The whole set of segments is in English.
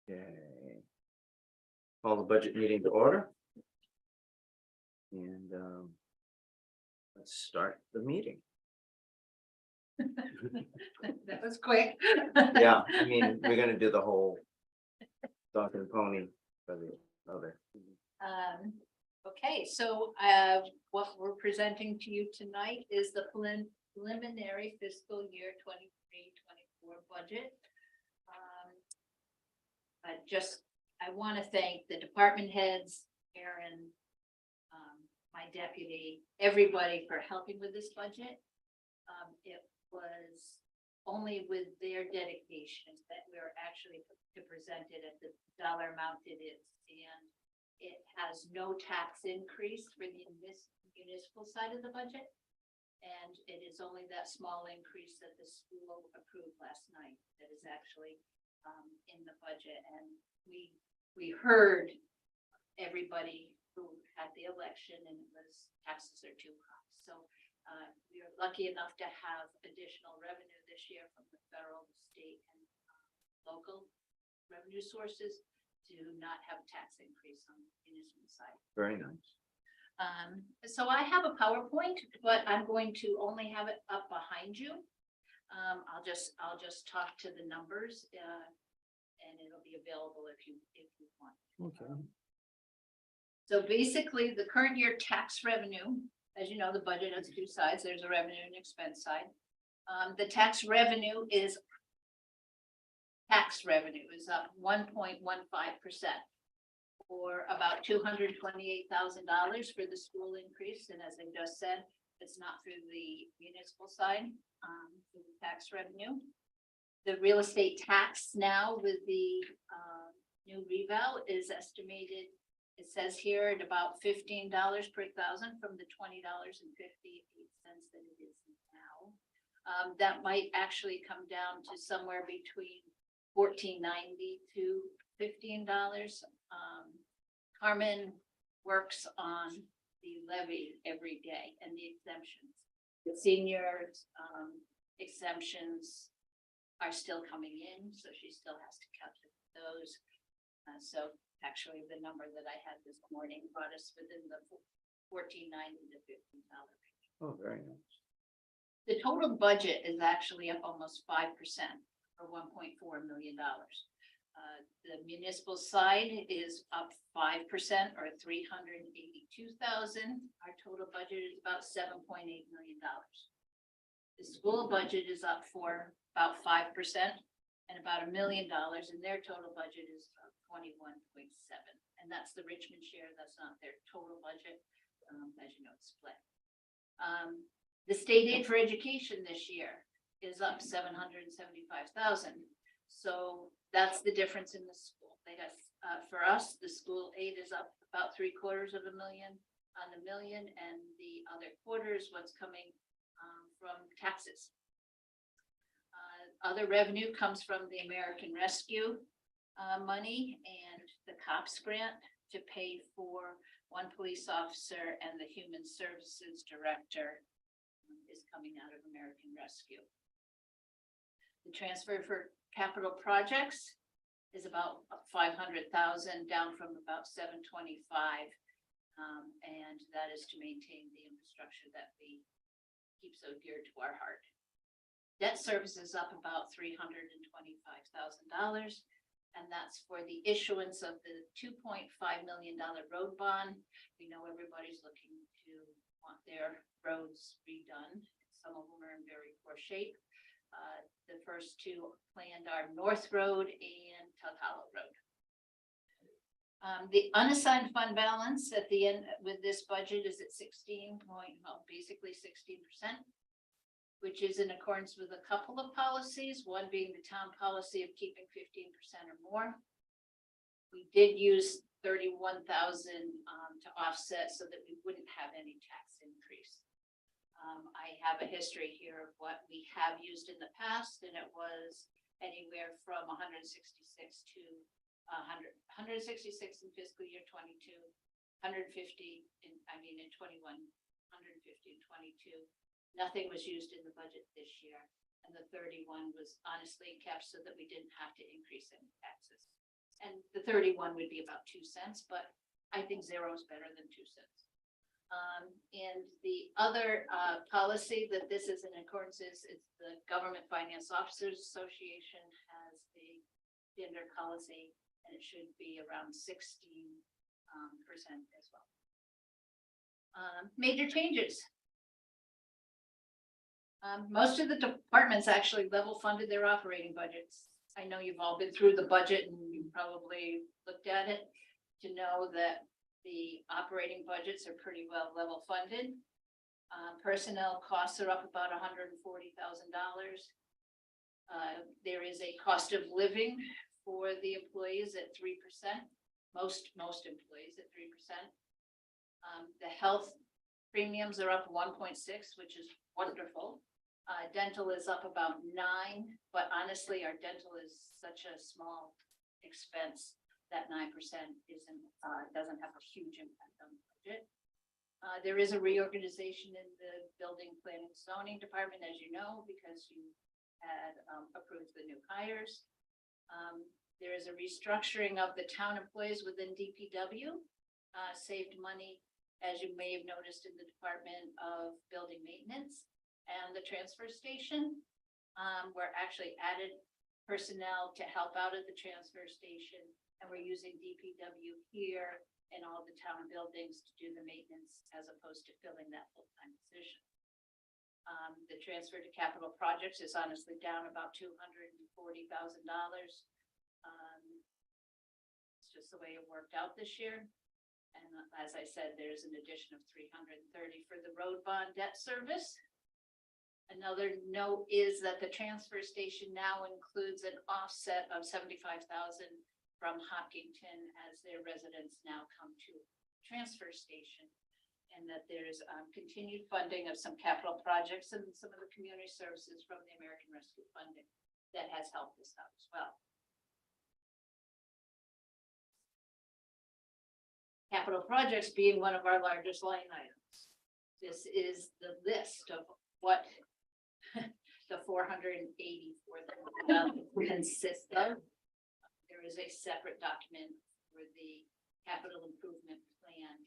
Okay. Call the budget meeting to order. And let's start the meeting. That was quick. Yeah, I mean, we're gonna do the whole dog and pony for the other. Okay, so what we're presenting to you tonight is the preliminary fiscal year 23-24 budget. I want to thank the department heads, Aaron, my deputy, everybody for helping with this budget. It was only with their dedication that we were actually to present it at the dollar amount it is. And it has no tax increase for the municipal side of the budget. And it is only that small increase that the school approved last night that is actually in the budget. And we heard everybody who had the election, and it was taxes are too high. So we are lucky enough to have additional revenue this year from the federal, state, and local revenue sources to not have tax increase on the municipal side. Very nice. So I have a PowerPoint, but I'm going to only have it up behind you. I'll just talk to the numbers, and it'll be available if you want. Okay. So basically, the current year tax revenue, as you know, the budget has two sides. There's a revenue and expense side. The tax revenue is up 1.15%, or about $228,000 for the school increase. And as I just said, it's not through the municipal side, through the tax revenue. The real estate tax now with the new reval is estimated, it says here, at about $15 per thousand from the $20.58 that it is now. That might actually come down to somewhere between $14.90 to $15. Carmen works on the levy every day and the exemptions. The seniors exemptions are still coming in, so she still has to calculate those. So actually, the number that I had this morning brought us within the $14.90 to $15 range. Oh, very nice. The total budget is actually up almost 5%, or $1.4 million. The municipal side is up 5%, or $382,000. Our total budget is about $7.8 million. The school budget is up for about 5%, and about $1 million, and their total budget is 21.7. And that's the Richmond share. That's not their total budget. As you know, it's split. The state aid for education this year is up $775,000. So that's the difference in the school. They got for us, the school aid is up about $750,000 on the million, and the other quarter is what's coming from taxes. Other revenue comes from the American Rescue money and the COPS grant to pay for one police officer, and the Human Services Director is coming out of American Rescue. The transfer for capital projects is about $500,000, down from about $725,000, and that is to maintain the infrastructure that we keep so dear to our heart. Debt service is up about $325,000, and that's for the issuance of the $2.5 million road bond. We know everybody's looking to want their roads redone. Some of them are in very poor shape. The first two planned are North Road and Tug Hollow Road. The unassigned fund balance at the end with this budget is at basically 16%, which is in accordance with a couple of policies, one being the town policy of keeping 15% or more. We did use $31,000 to offset so that we wouldn't have any tax increase. I have a history here of what we have used in the past, and it was anywhere from 166 to 166 in fiscal year 22, 150 in 21, 150 in 22. Nothing was used in the budget this year, and the 31 was honestly kept so that we didn't have to increase any taxes. And the 31 would be about 2 cents, but I think 0 is better than 2 cents. And the other policy that this is in accordance is the Government Finance Officers Association has a gender policy, and it should be around 16% as well. Major changes. Most of the departments actually level funded their operating budgets. I know you've all been through the budget and you probably looked at it to know that the operating budgets are pretty well level funded. Personnel costs are up about $140,000. There is a cost of living for the employees at 3%. Most employees at 3%. The health premiums are up 1.6, which is wonderful. Dental is up about 9, but honestly, our dental is such a small expense that 9% doesn't have a huge impact on the budget. There is a reorganization in the building planning zoning department, as you know, because you had approved the new hires. There is a restructuring of the town employees within DPW, saved money, as you may have noticed, in the Department of Building Maintenance and the transfer station. We're actually added personnel to help out at the transfer station, and we're using DPW here in all the town buildings to do the maintenance as opposed to filling that full-time position. The transfer to capital projects is honestly down about $240,000. It's just the way it worked out this year. And as I said, there's an addition of $330 for the road bond debt service. Another note is that the transfer station now includes an offset of $75,000 from Hopkinton as their residents now come to transfer station, and that there's continued funding of some capital projects and some of the community services from the American Rescue funding that has helped us out as well. Capital projects being one of our largest line items. This is the list of what the $484,000 consists of. There is a separate document for the capital improvement plan,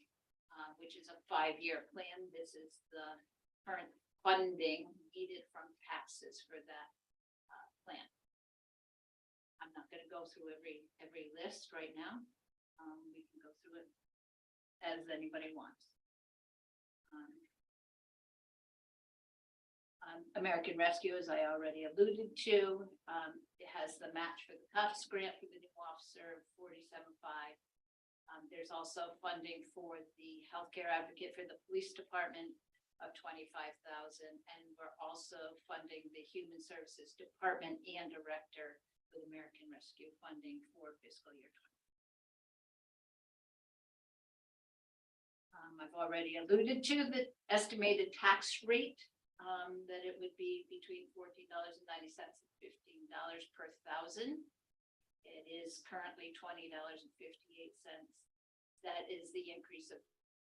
which is a 5-year plan. This is the current funding needed from taxes for that plan. I'm not going to go through every list right now. We can go through it as anybody wants. American Rescue, as I already alluded to, it has the match for the COPS grant for the new officer, $47,500. There's also funding for the healthcare advocate for the police department of $25,000, and we're also funding the human services department and director with American Rescue funding for fiscal year 20. I've already alluded to the estimated tax rate. That it would be between $14.90 and $15 per thousand. It is currently $20.58. That is the increase of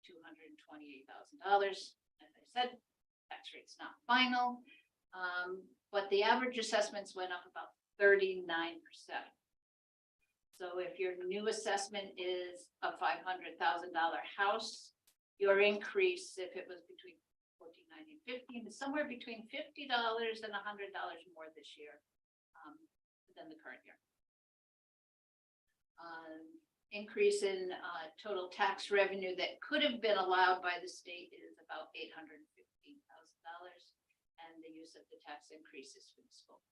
$228,000. As I said, tax rate's not final, but the average assessments went up about 39%. So if your new assessment is a $500,000 house, your increase, if it was between $14.90 and $15, is somewhere between $50 and $100 more this year than the current year. Increase in total tax revenue that could have been allowed by the state is about $815,000, and the use of the tax increases for the school.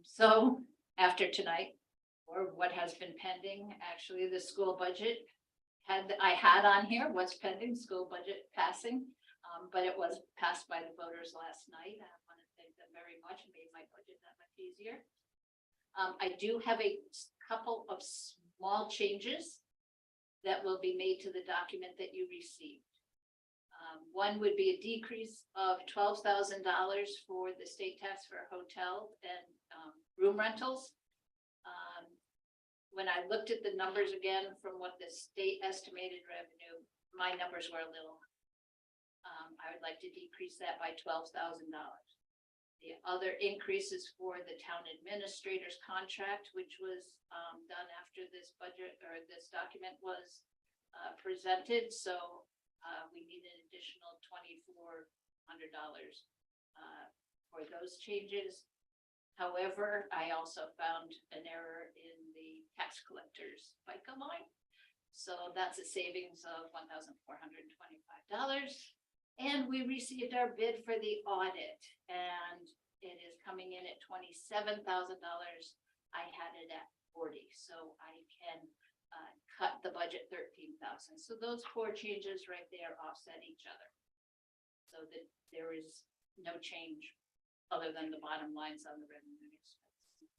So after tonight, or what has been pending, actually the school budget I had on here what's pending, school budget passing, but it was passed by the voters last night. I want to thank them very much. It made my budget that much easier. I do have a couple of small changes that will be made to the document that you received. One would be a decrease of $12,000 for the state tax for hotel and room rentals. When I looked at the numbers again from what the state estimated revenue, my numbers were a little, I would like to decrease that by $12,000. The other increases for the town administrator's contract, which was done after this budget or this document was presented. So we need an additional $2,400 for those changes. However, I also found an error in the tax collector's FICA line. So that's a savings of $1,425. And we received our bid for the audit, and it is coming in at $27,000. I had it at 40, so I can cut the budget 13,000. So those four changes right there offset each other. So that there is no change other than the bottom lines on the revenue and expense.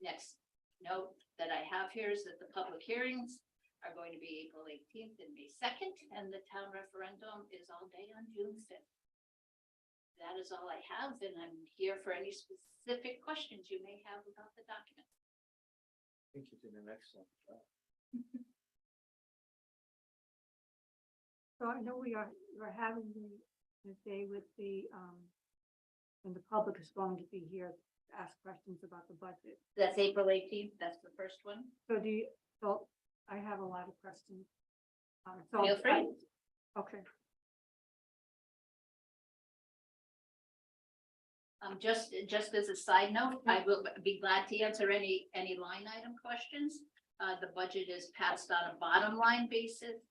Next note that I have here is that the public hearings are going to be April 18th and May 2nd, and the town referendum is all day on June 5th. That is all I have, and I'm here for any specific questions you may have about the document. I think you did an excellent job. So I know we're having the day with the, and the public is going to be here to ask questions about the budget. That's April 18th. That's the first one. So so I have a lot of questions. So Feel free. Okay, Just as a side note, I will be glad to answer any line item questions. The budget is passed on a bottom line basis.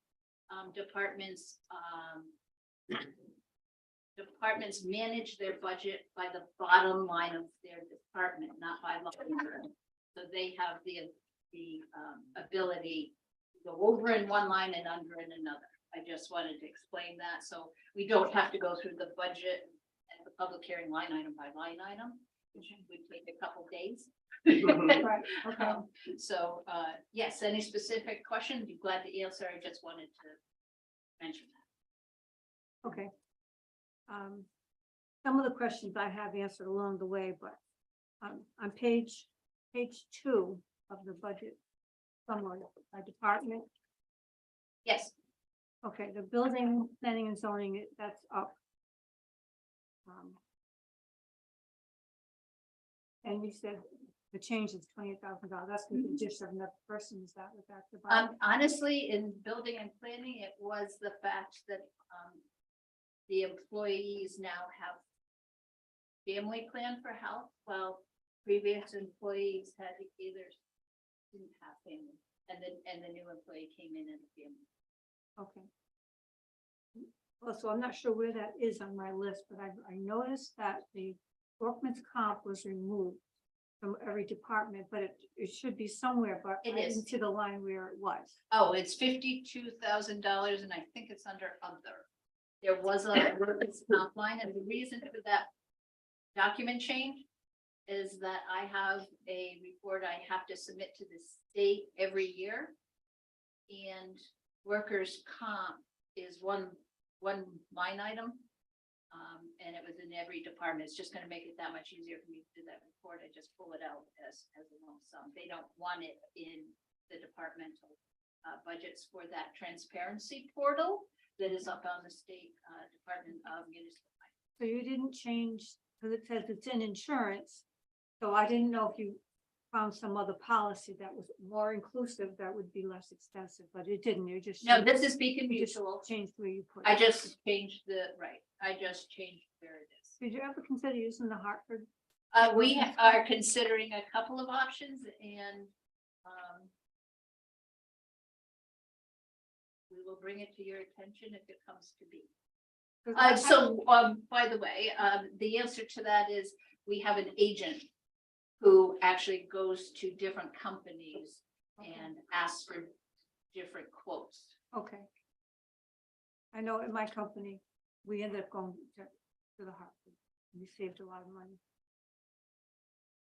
Departments manage their budget by the bottom line of their department, not by line. So they have the ability to go over in one line and under in another. I just wanted to explain that, so we don't have to go through the budget and the public hearing line item by line item, which would take a couple days. right, okay. So, yes, any specific question, be glad to answer. I just wanted to mention that. Okay. Some of the questions I have answered along the way, but on page 2 of the budget summary by department. Yes, Okay, the building, planning and zoning, that's up. And you said the change is $20,000. That's the addition of another person. Is that what that's about? honestly, in building and planning, it was the fact that, the employees now have family plan for health, while previous employees had either didn't have family, and the new employee came in as a family. Okay. Well, so I'm not sure where that is on my list, but I noticed that the workman's comp was removed from every department, but it should be somewhere, but It I is. didn't see the line where it was. Oh, it's $52,000, and I think it's under other. There was a workers' comp line, and the reason for that document change is that I have a report I have to submit to the state every year. And workers' comp is one line item. And it was in every department. It's just gonna make it that much easier for me to do that report. I just pull it out as a lump sum. They don't want it in the departmental budgets for that transparency portal that is up on the state Department of Municipal Finance. So you didn't change, because it says it's in insurance. So I didn't know if you found some other policy that was more inclusive, that would be less expensive, but it didn't. You just. No, this is Beacon you just Mutual. changed where you put I it. just changed I just changed where it is. Did you ever consider using the Hartford? We are considering a couple of options, and we will bring it to your attention if it comes to be. 'Cause I- So, by the way, the answer to that is we have an agent who actually goes to different companies and asks for different quotes. Okay. I know in my company, we ended up going to the Hartford. We saved a lot of money.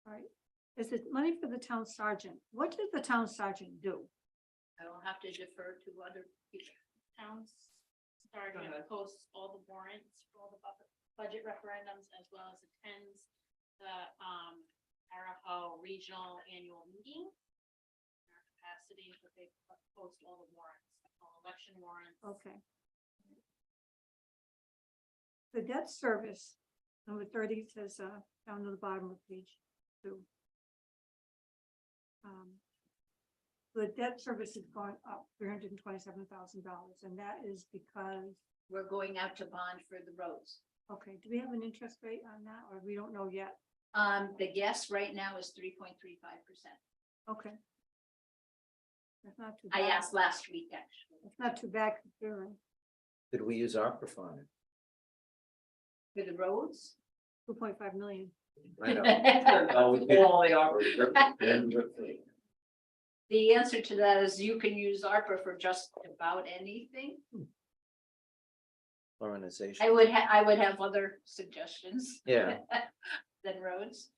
All right. Is it money for the town sergeant? What did the town sergeant do? I will have to defer to other people. Towns starting to post all the warrants for all the budget referendums, as well as attends the Arapahoe Regional Annual Meeting. In our capacity, but they post all the warrants, all election warrants. Okay. The debt service Number 30 says, down to the bottom of page 2. The debt service is going up $327,000, and that is because, We're going out to bond for the roads. okay, do we have an interest rate on that, or we don't know yet? The guess right now is 3.35%. Okay. That's not too I bad. asked last week, actually, It's not too bad considering. Did we use ARPA fund? for the roads. 2.5 million. I know. The answer to that is you can use ARPA for just about anything. Organization. I would have other suggestions. Yeah. Than roads.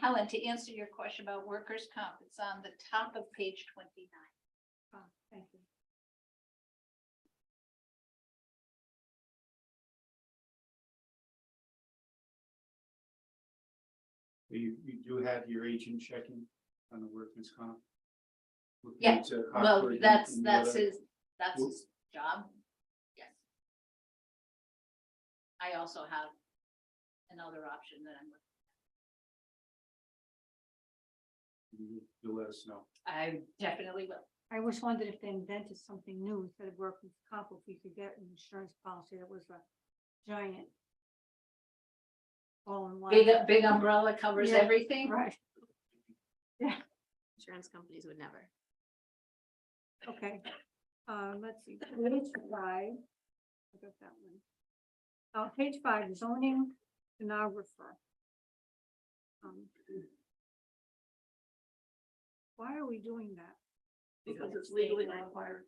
Helen, to answer your question about workers' comp, it's on the top of page 29. Oh, thank you. You do have your agent checking on the workman's comp? Yeah, Looking to Well, operate that's in the other- his job. Yes. I also have another option that I'm, You'll let us know. I definitely will. I always wondered if they invented something new instead of workers' comp, if you could get an insurance policy that was a giant all-in-one. Big umbrella covers Yeah. everything. Right, Insurance companies would never. okay. Let's see, page 5. I got that one. Page 5, zoning stenographer. Why are we doing that? Because it's legally required.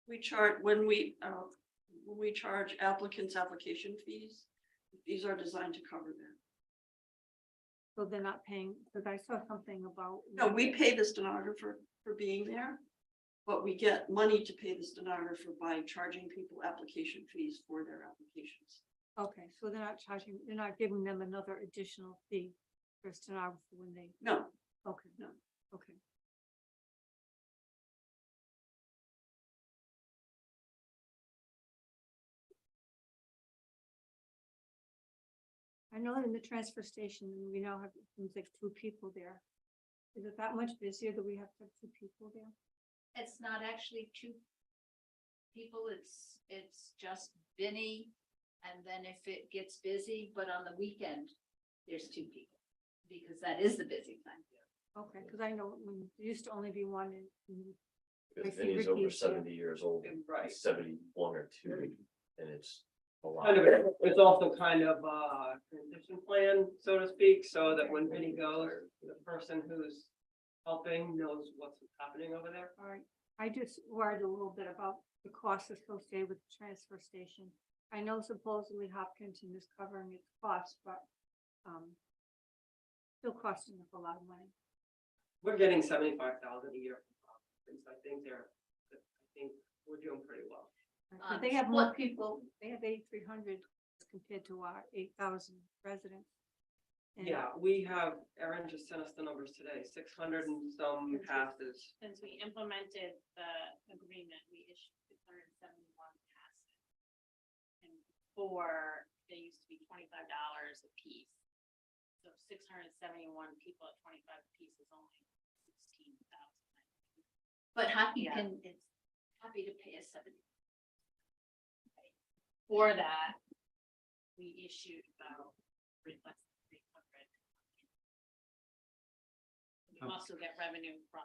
We charge, when we charge applicants application fees, these are designed to cover that. So they're not paying, because I saw something about. No, we pay the stenographer for being there, but we get money to pay the stenographer by charging people application fees for their applications. Okay, so they're not giving them another additional fee for stenographer when they, No, okay, No. okay. I know in the transfer station, we now have, it seems like 2 people there. Is it that much busier that we have to have 2 people there? It's not actually 2 people, it's just Vinny. And then if it gets busy, but on the weekend, there's 2 people, because that is the busy time. Okay, because I know when there used to only be one I Because see Vinny's over Ricky's there. 70 years old, Right. 71 or 2, and it's a lot. Kind of, it's also kind of a transition plan, so to speak, so that when Vinny goes, the person who's helping knows what's happening over there. All right, I just worried a little bit about the costs associated with the transfer station. I know supposedly Hopkinton is covering its costs, but still costing us a lot of money. We're getting 75,000 a year from Hopkins. I think we're doing pretty well. But they have more people, they have 8,300 compared to our 8,000 residents. And Yeah, we have, Erin just sent us the numbers today, 600 and some passes. Since we implemented the agreement, we issued 671 passes. And before, they used to be $25 a piece. So 671 people at 25 a piece is only 16,000. But Hopkinton is happy to pay us 70. For that, we issued about less than 300. We also get revenue from.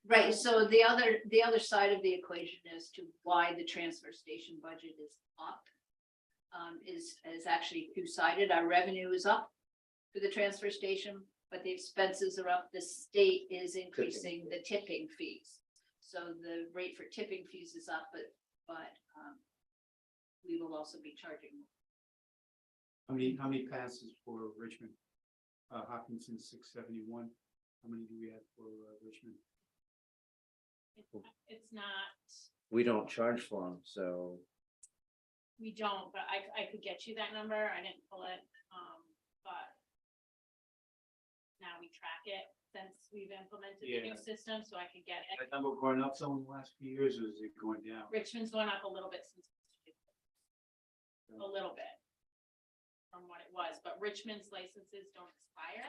Right, so the other side of the equation as to why the transfer station budget is up. Is actually 2-sided. Our revenue is up for the transfer station, but the expenses are up. The state is increasing the tipping fees. So the rate for tipping fees is up, but we will also be charging more. How many passes for Richmond? Hopkinton 671. How many do we have for Richmond? It's not, We don't charge for them, so we don't, but I could get you that number. I didn't pull it, but now we track it since we've implemented the new Yeah. system, so I could get it. That number going up some in the last few years, or is it going down? Richmond's going up a little bit since. A little bit. from what it was, but Richmond's licenses don't expire.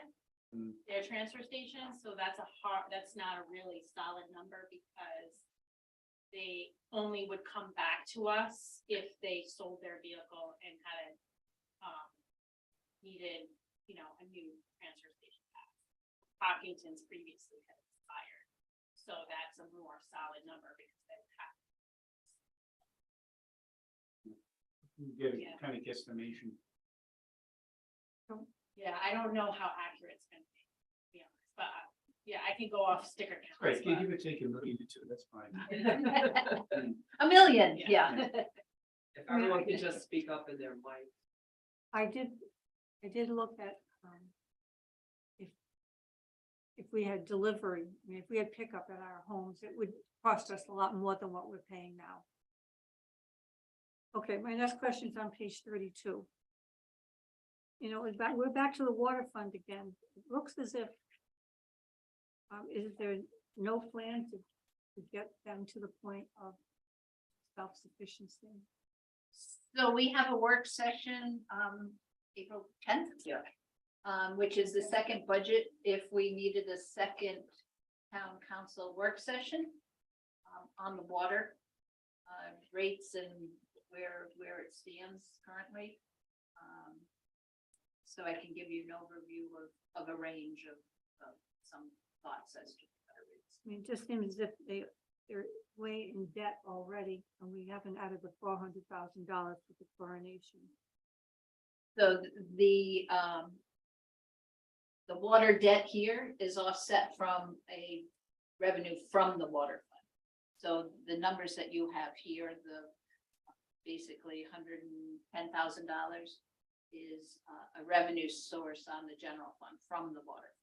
Mm. Their transfer stations, so that's not a really solid number because they only would come back to us if they sold their vehicle and had needed, a new transfer station pass. Hopkinton's previously had expired, so that's a more solid number because they have. You get a Yeah. kind of guesstimation. Yeah, I don't know how accurate it's gonna be honest, but yeah, I can go off sticker counts. Right, but- give or take $1 million or two, that's fine. A million, Yeah. yeah. If everyone could just speak up in their mic. I did look at, if we had delivery, I mean, if we had pickup at our homes, it would cost us a lot more than what we're paying now. Okay, my next question is on page 32. We're back to the water fund again. It looks as if, is there no plan to get them to the point of self-sufficiency? So we have a work session, April 10th. Yeah. Which is the second budget, if we needed a second town council work session. On the water, rates and where it stands currently. So I can give you an overview of a range of some thoughts as to better rates. I mean, it just seems as if they're way in debt already, and we haven't added the $400,000 for the chlorination. So the water debt here is offset from a revenue from the water fund. So the numbers that you have here, the basically $110,000 is a revenue source on the general fund from the water.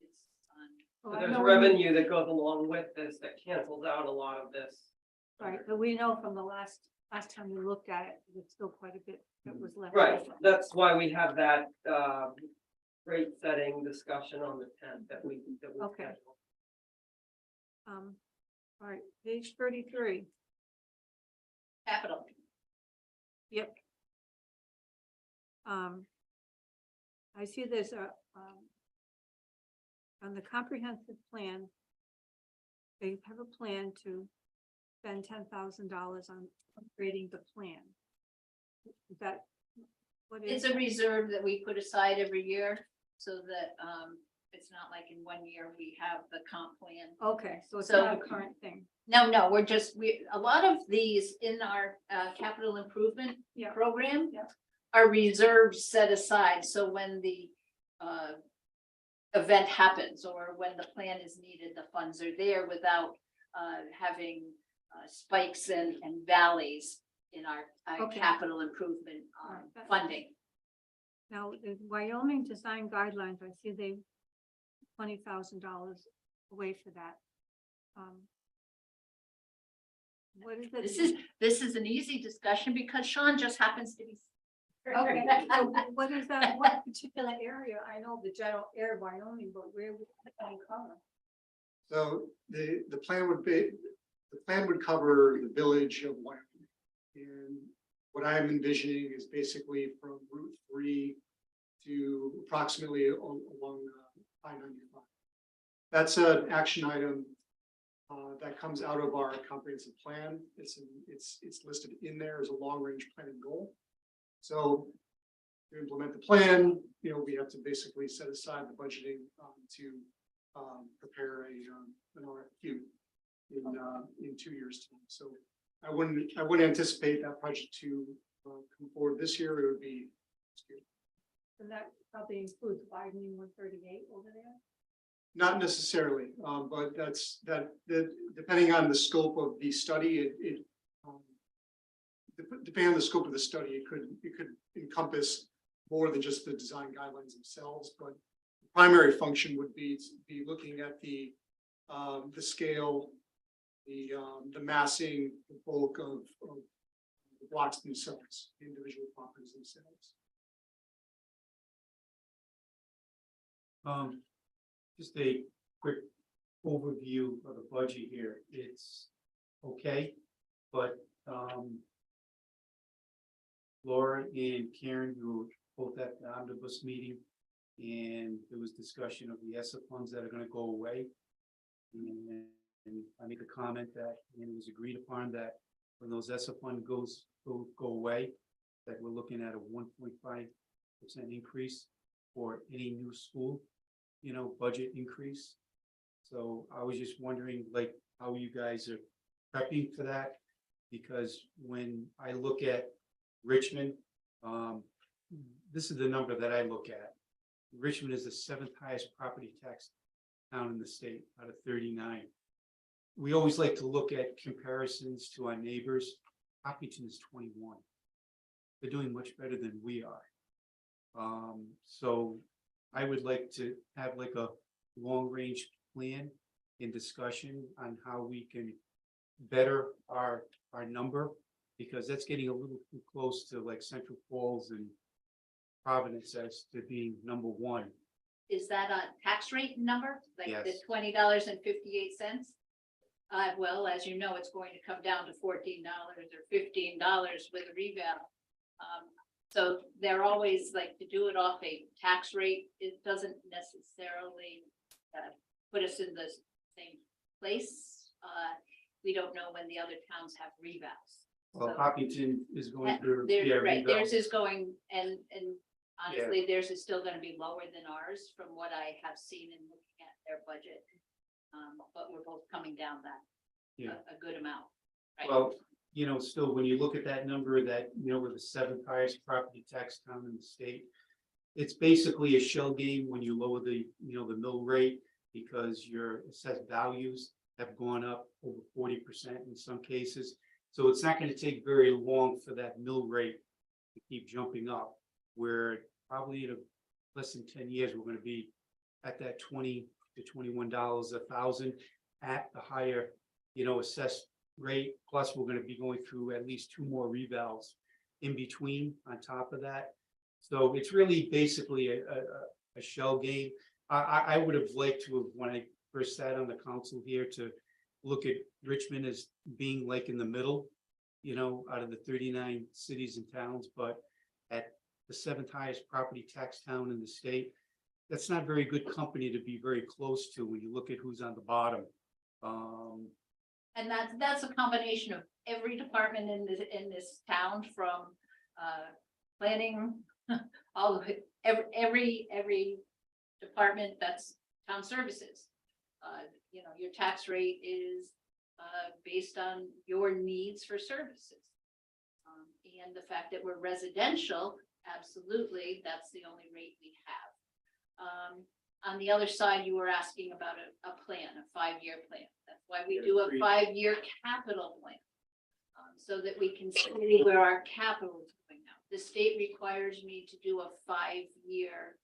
It's on. Oh, So I there's know revenue that goes along with this that cancels out a lot of this. Right, but we know from the last time we looked at it, there's still quite a bit that was left. Right, over. that's why we have that rate setting discussion on the 10th that we Okay. scheduled. All right, page 33. Capital. Yep. I see there's on the comprehensive plan, they have a plan to spend $10,000 on upgrading the plan. Is that what is? It's a reserve that we put aside every year so that it's not like in one year we have the comp plan. Okay, so it's So- not a current thing. No, a lot of these in our capital improvement Yeah. program Yeah. are reserves set aside, so when the event happens or when the plan is needed, the funds are there without having spikes and valleys in our Okay. capital improvement Alright, that- funding. Now, the Wyoming design guidelines, I see they $20,000 away for that. What is it? This is an easy discussion because Sean just happens to be. Okay, so what is that, what particular area? I know the general area of Wyoming, but where would it cover? So the plan would cover the village of Wyoming. And what I'm envisioning is basically from Route 3 to approximately along I-95. That's an action item that comes out of our comprehensive plan. It's listed in there as a long-range planning goal. So to implement the plan, we have to basically set aside the budgeting to prepare an RFQ in 2 years' time. So I wouldn't anticipate that project to come forward this year. It would be next year. And that probably includes widening 138 over there? Not necessarily, but depending on the scope of the study, depending on the scope of the study, it could encompass more than just the design guidelines themselves, but the primary function would be looking at the scale, the massing, the bulk of the blocks themselves, the individual properties themselves. Just a quick overview of the budget here. It's okay, but Laura and Karen, who were both at the omnibus meeting, and there was discussion of the ESSA funds that are gonna go away. And I made the comment that, and it was agreed upon that when those ESSA fund go away, that we're looking at a 1.5% increase for any new school, budget increase. So I was just wondering, like, how you guys are prepping for that, because when I look at Richmond, this is the number that I look at. Richmond is the 7th highest property tax town in the state out of 39. We always like to look at comparisons to our neighbors. Hopkinton is 21. They're doing much better than we are. So I would like to have like a long-range plan and discussion on how we can better our number, because that's getting a little too close to like Central Falls and Providence as to being number one. Is that a tax rate number? Like the Yes. $20.58? Well, as you know, it's going to come down to $14 or $15 with a revale. So they're always like to do it off a tax rate. It doesn't necessarily put us in the same place. We don't know when the other towns have revals. Well, So- Hopkinton is going through. Right, revale. theirs is going, and honestly, theirs is still gonna be lower than ours from what I have seen in looking at their budget. But we're both coming down that, Yeah. a good amount. Right. Well, still, when you look at that number that, we're the 7th highest property tax town in the state. It's basically a shell game when you lower the mill rate, because your assessed values have gone up over 40% in some cases. So it's not going to take very long for that mill rate to keep jumping up, where probably in less than 10 years, we're going to be at that $20 to $21 a thousand at the higher, assessed rate. Plus, we're going to be going through at least 2 more revals in between on top of that. So it's really basically a shell game. I would have liked to have, when I first sat on the council here, to look at Richmond as being like in the middle, out of the 39 cities and towns, but at the 7th highest property tax town in the state, that's not very good company to be very close to when you look at who's on the bottom. And that's a combination of every department in this town, from planning, all of it, every department that's town services. Your tax rate is based on your needs for services. And the fact that we're residential, absolutely, that's the only rate we have. On the other side, you were asking about a plan, a 5-year plan. That's why we do a 5-year capital plan. So that we can see where our capital is going now. The state requires me to do a 5-year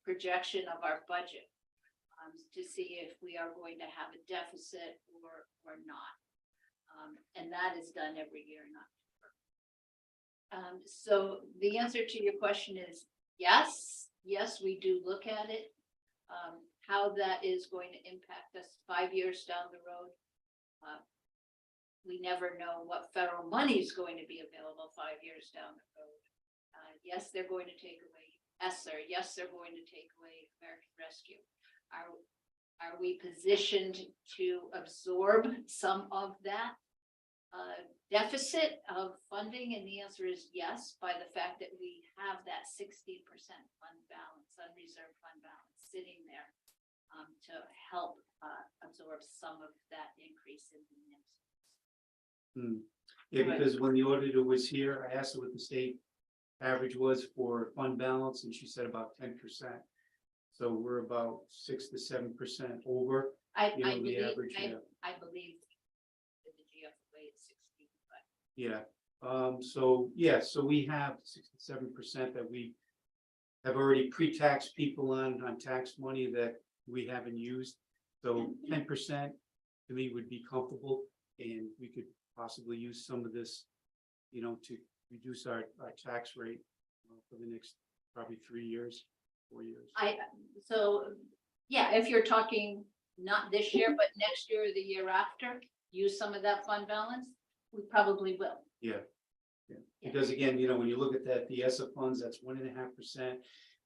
projection of our budget to see if we are going to have a deficit or not. And that is done every year in October. So the answer to your question is yes, we do look at it. How that is going to impact us 5 years down the road. We never know what federal money is going to be available 5 years down the road. Yes, they're going to take away ESSER. Yes, they're going to take away American Rescue. Are we positioned to absorb some of that deficit of funding? And the answer is yes, by the fact that we have that 16% fund balance, unreserved fund balance sitting there to help absorb some of that increase in the NIMS. Yeah, because when the auditor was here, I asked her what the state average was for fund balance, and she said about 10%. So we're about 6 to 7% over. I the believe average, yeah. I believe that the GFOA is 16, but Yeah. So we have 6 to 7% that we have already pre-taxed people on tax money that we haven't used. So 10% to me would be comfortable, and we could possibly use some of this, to reduce our tax rate for the next probably 3 years, 4 years. if you're talking not this year, but next year or the year after, use some of that fund balance, we probably will. Yeah. Because again, when you look at that, the ESSA funds, that's 1.5%.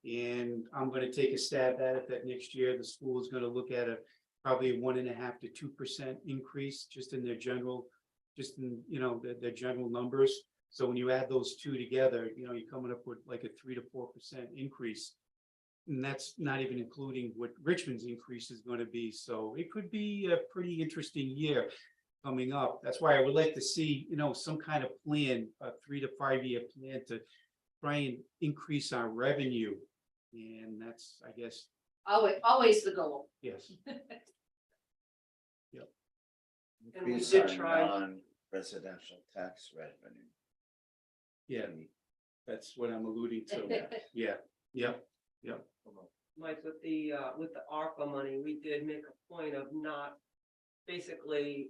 And I'm gonna take a stab at it that next year, the school is gonna look at probably a 1.5% to 2% increase just in their general, their general numbers. So when you add those two together, you're coming up with like a 3 to 4% increase. And that's not even including what Richmond's increase is gonna be. So it could be a pretty interesting year coming up. That's why I would like to see, some kind of plan, a 3 to 5 year plan to try and increase our revenue. And that's, I guess, Always the goal. yes. And we Increase did our try- non-residential tax revenue. Yeah, that's what I'm alluding to. Yeah, yep. Mike, with the ARPA money, we did make a point of not basically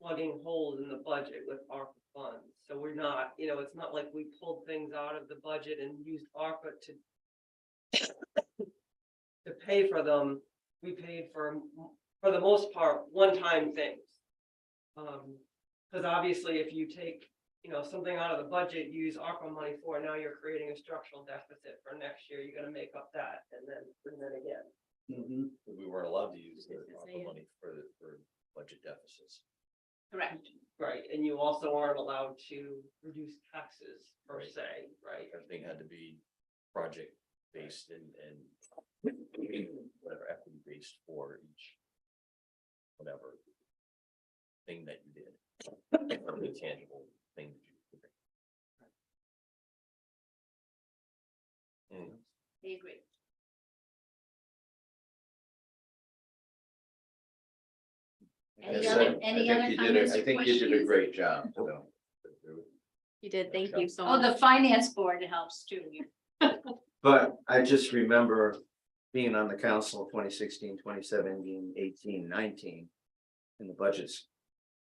plugging holes in the budget with ARPA funds. So we're not, it's not like we pulled things out of the budget and used ARPA to pay for them. We paid for the most part, one-time things. Because obviously if you take, something out of the budget, you use ARPA money for, now you're creating a structural deficit for next year, you're gonna make up that, and then again. Mhm. We weren't allowed to use the Just to say ARPA it. money for budget deficits. Correct. Right, and you also aren't allowed to reduce taxes per Right. se, right? Everything had to be project based and whatever equity based for each whatever thing that you did. Every tangible thing that you did. I agree. Like I Any said, other- any other comments or I think you did a questions? great job, so. You did, thank you so Oh, much. the finance board helps too. But I just remember being on the council 2016, 2017, 18, 19. And the budgets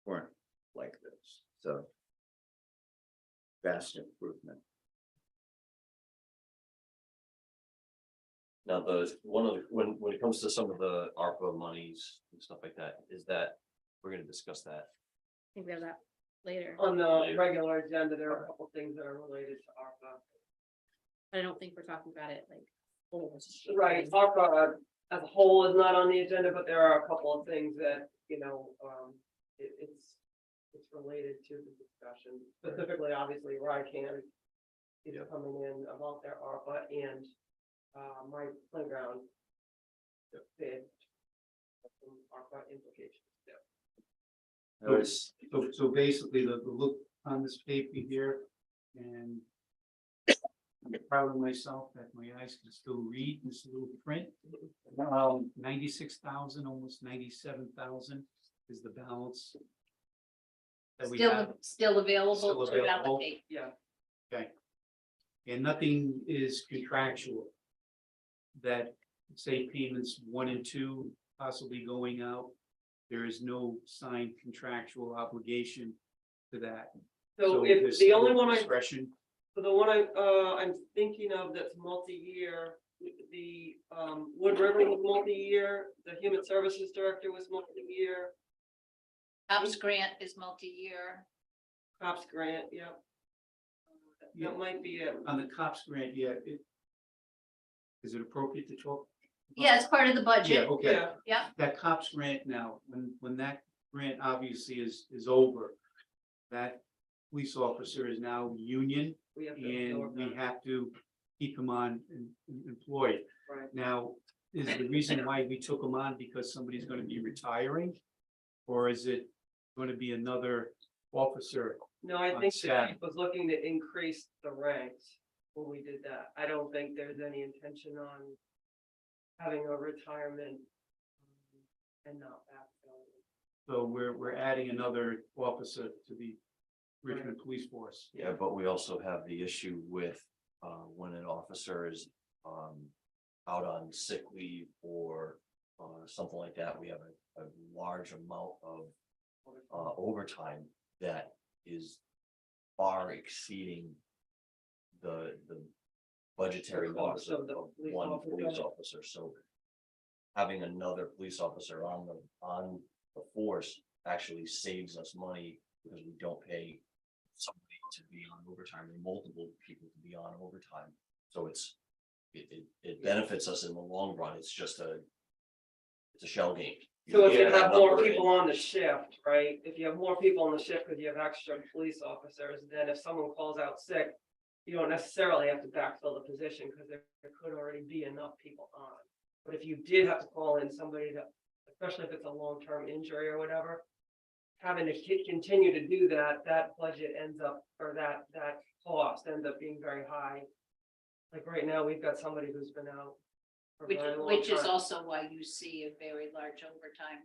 weren't like this, so. Vast improvement. Now, when it comes to some of the ARPA monies and stuff like that, is that, we're gonna discuss that. I think we have that later, On the regular agenda, there are a couple things that are related to ARPA. but I don't think we're talking about it like. whole. Right, ARPA as a whole is not on the agenda, but there are a couple of things that, it's related to the discussion, specifically, obviously, RICAN is coming in about their ARPA and my playground bid. Some ARPA implications. I was, So basically, the look on this paper here, and I'm proud of myself that my eyes can still read this little print. 96,000, almost 97,000 is the balance that we have. Still available Still to available. allocate. Yeah, And nothing is contractual. That, say, payments 1 and 2 possibly going out, there is no signed contractual obligation to that. so there's if the only still one discretion. so the one I'm thinking of that's multi-year, the Wood River was multi-year, the Human Services Director was multi-year, COPS grant is multi-year. COPS grant, yep. Yeah. That might be it. On the COPS grant, yeah, is it appropriate to talk? Yeah, it's part of the Yeah, budget. okay. Yeah, Yeah, That COPS grant now, when that grant obviously is over, that police officer is now union, we have to. and absorb we that, have to keep him on employed. right. Now, is the reason why we took him on because somebody's gonna be retiring? Or is it gonna be another officer? No, I on think the staff. chief was looking to increase the ranks when we did that. I don't think there's any intention on having a retirement and not backfilling. So we're adding another officer to the Richmond Police Force. Yeah, but we also have the issue with, when an officer is, out on sick leave or, something like that, we have a large amount of, overtime that is far exceeding the budgetary The cost loss of of the police one officer. police officer, so having another police officer on the force actually saves us money because we don't pay somebody to be on overtime, or multiple people to be on overtime. So it benefits us in the long run. It's just it's a shell game. So if you get that have more number people and- on the shift, right, if you have more people on the shift because you have extra police officers, then if someone calls out sick, you don't necessarily have to backfill the position because there could already be enough people on. But if you did have to call in somebody to, especially if it's a long-term injury or whatever, having to continue to do that, that budget ends up, or that cost ends up being very high. Like right now, we've got somebody who's been out for a Which, very long which is time. also why you see a very large overtime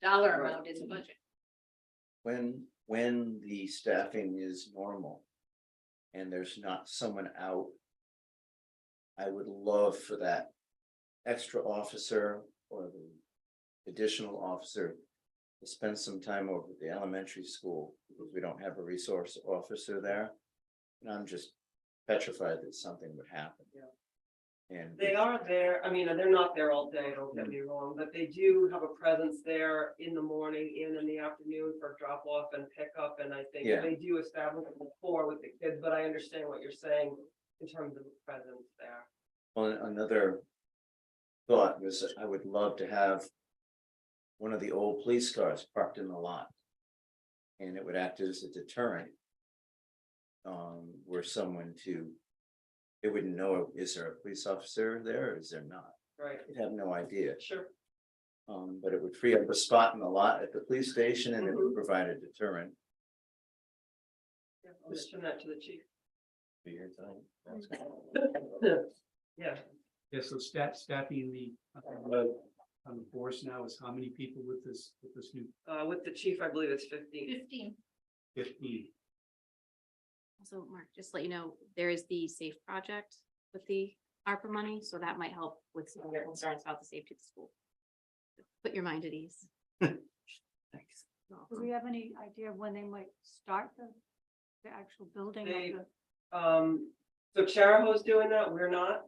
dollar Right. amount in the budget. When the staffing is normal and there's not someone out, I would love for that extra officer or the additional officer to spend some time over at the elementary school, because we don't have a resource officer there. And I'm just petrified that something would happen. Yeah. And They are there, I mean, they're not there all day, don't get me wrong, but they do have a presence there in the morning and in the afternoon for drop off and pickup, and I think Yeah. they do establish a rapport with the kids, but I understand what you're saying in terms of the presence there. well, another thought was that I would love to have one of the old police cars parked in the lot. And it would act as a deterrent. Were someone they wouldn't know, is there a police officer there or is there not? Right, They'd have no idea. sure, But it would free up a spot in the lot at the police station and it would provide a deterrent. yeah, I'll mention that to the chief. Be here tonight. Yeah, Yeah, so staffing on the force now is how many people with this new with the chief, I believe it's 15. 15. 15? Also, Mark, just to let you know, there is the SAFE project with the ARPA money, so that might help with some of your concerns about the safety of the school. Put your mind at ease. Thanks. Do we have any idea of when they might start the actual building They- of the? So Charahoe's doing that, we're not.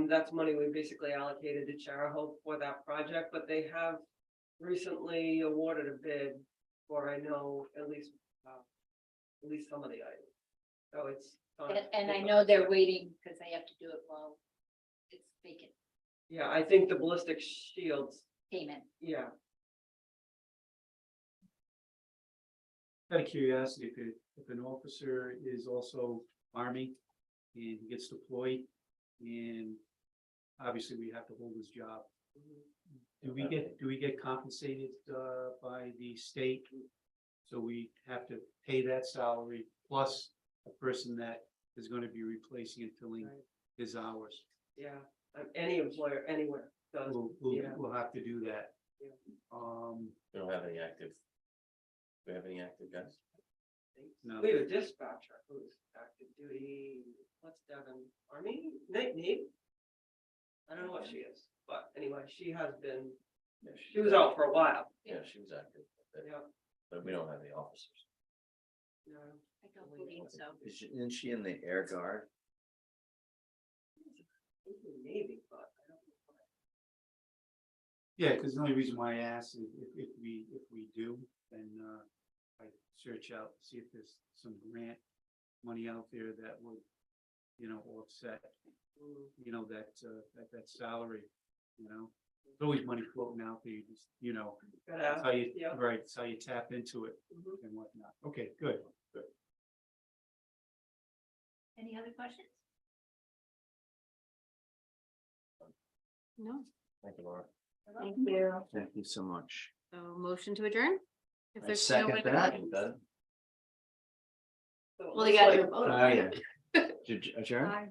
That's money we basically allocated to Charahoe for that project, but they have recently awarded a bid for, I know, at least some of the items. So it's. And I know they're waiting because they have to do it while it's vacant Yeah, I think the ballistic shields, payment. yeah, Out of curiosity, if an officer is also Army and he gets deployed, and obviously we have to hold his job. Do we get compensated by the state? So we have to pay that salary plus a person that is going to be replacing and filling Right. his hours. yeah. Any employer, anywhere does. Yeah. We'll have to do that. Yeah. We don't have any active. Do we have any active guys? No. We have a dispatcher who's active duty, what's Devin, Army, Navy? I don't know what she is, but anyway, she has been, Yeah, she was out for a while. Yeah, she was active, Yeah, but we don't have any officers. no. I don't believe so. Isn't she in the Air Guard? Maybe, but I don't know. Yeah, because the only reason why I asked is if we do, then I search out, see if there's some grant money out there that would, offset, that salary, There's always money floating out there, you just, Gotta that's ask, how you, yeah. right, that's how you tap into it Mhm. and whatnot. Okay, good. Any other questions? No, Thank you, Laura. thank you. Thank you so much. So motion to adjourn? If I there's second no other that. questions. So it Well, they looks got like- your vote. Oh, yeah. Adjourn? Aye.